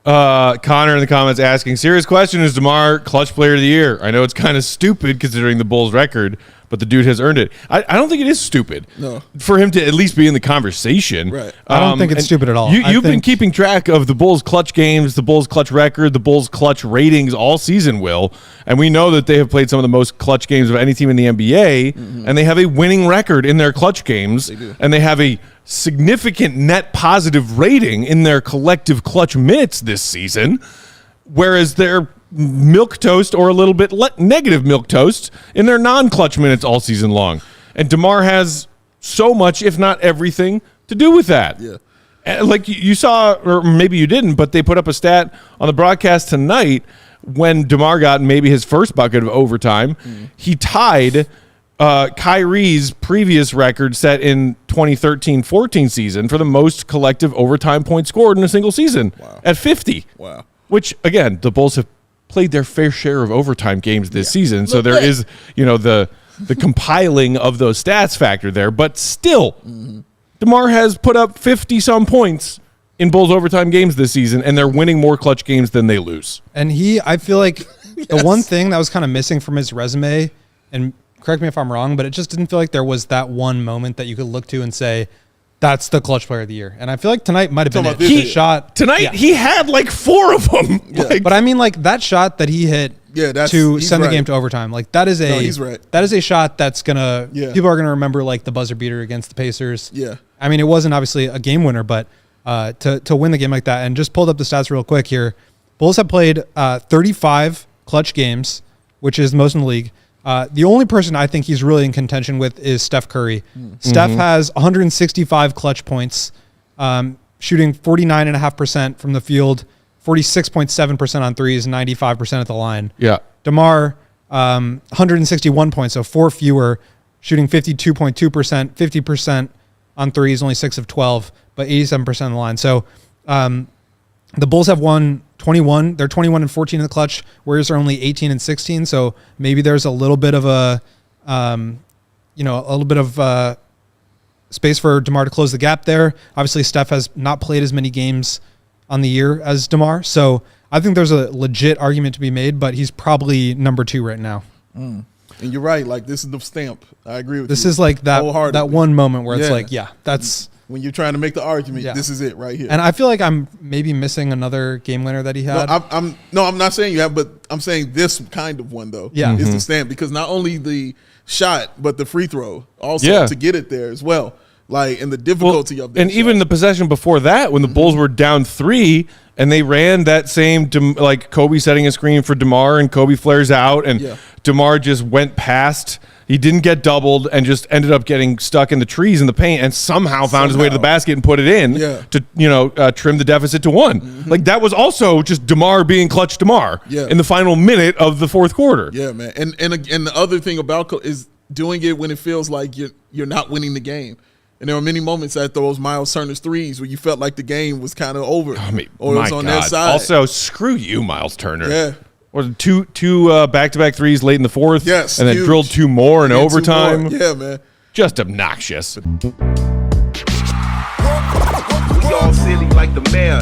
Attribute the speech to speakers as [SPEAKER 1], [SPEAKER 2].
[SPEAKER 1] Connor in the comments asking, serious question, is DeMar clutch player of the year? I know it's kind of stupid considering the Bulls record, but the dude has earned it. I don't think it is stupid for him to at least be in the conversation.
[SPEAKER 2] Right.
[SPEAKER 3] I don't think it's stupid at all.
[SPEAKER 1] You've been keeping track of the Bulls clutch games, the Bulls clutch record, the Bulls clutch ratings all season, Will. And we know that they have played some of the most clutch games of any team in the NBA, and they have a winning record in their clutch games, and they have a significant net positive rating in their collective clutch minutes this season, whereas they're milquetoast or a little bit negative milquetoast in their non-clutch minutes all season long. And DeMar has so much, if not everything, to do with that. Yeah. Like you saw, or maybe you didn't, but they put up a stat on the broadcast tonight when DeMar got maybe his first bucket of overtime. He tied Kyrie's previous record set in 2013-14 season for the most collective overtime points scored in a single season at 50.
[SPEAKER 2] Wow.
[SPEAKER 1] Which, again, the Bulls have played their fair share of overtime games this season, so there is, the compiling of those stats factor there. But still, DeMar has put up 50-some points in Bulls overtime games this season, and they're winning more clutch games than they lose.
[SPEAKER 3] And I feel like the one thing that was kind of missing from his resume, and correct me if I'm wrong, but it just didn't feel like there was that one moment that you could look to and say, that's the clutch player of the year. And I feel like tonight might have been it. He shot tonight.
[SPEAKER 1] He had like 4 of them.
[SPEAKER 3] Yeah. But I mean, like that shot that he hit to send the game to overtime, like that is that is a shot that's gonna people are gonna remember, like the buzzer beater against the Pacers.
[SPEAKER 2] Yeah.
[SPEAKER 3] I mean, it wasn't obviously a game winner, but to win the game like that, and just pulled up the stats real quick here. Bulls have played 35 clutch games, which is most in the league. The only person I think he's really in contention with is Steph Curry. Steph has 165 clutch points, shooting 49.5% from the field, 46.7% on threes, 95% at the line.
[SPEAKER 1] Yeah. DeMar,
[SPEAKER 3] 161 points, so 4 fewer, shooting 52.2%, 50% on threes, only 6 of 12, but 87% on the line. So the Bulls have won 21. They're 21-14 in the clutch. Warriors are only 18-16. So maybe there's a little bit of a space for DeMar to close the gap there. Obviously, Steph has not played as many games on the year as DeMar. So I think there's a legit argument to be made, but he's probably number 2 right now.
[SPEAKER 2] And you're right. Like, this is the stamp. I agree with you.
[SPEAKER 3] This is like that one moment where it's like, that's...
[SPEAKER 2] When you're trying to make the argument, this is it right here.
[SPEAKER 3] And I feel like I'm maybe missing another game winner that he had.
[SPEAKER 2] I'm not saying you have, but I'm saying this kind of one, though, is the stamp. Because not only the shot, but the free throw also to get it there as well. Like, and the difficulty of that.
[SPEAKER 1] And even the possession before that, when the Bulls were down 3, and they ran that same, like Kobe setting a screen for DeMar, and Kobe flares out, and DeMar just went past. He didn't get doubled and just ended up getting stuck in the trees in the paint, and somehow found his way to the basket and put it in to trim the deficit to 1. Like, that was also just DeMar being clutch DeMar in the final minute of the fourth quarter.
[SPEAKER 2] Yeah, man. And the other thing about is doing it when it feels like you're not winning the game. And there were many moments at those Miles Turner's threes where you felt like the game was kind of over, or it was on their side.
[SPEAKER 1] Also, screw you, Miles Turner.
[SPEAKER 2] Yeah.
[SPEAKER 1] Or two back-to-back threes late in the fourth,
[SPEAKER 2] yes,
[SPEAKER 1] and then drilled 2 more in overtime.
[SPEAKER 2] Yeah, man.
[SPEAKER 1] Just obnoxious.
[SPEAKER 4] We all silly like the mayor.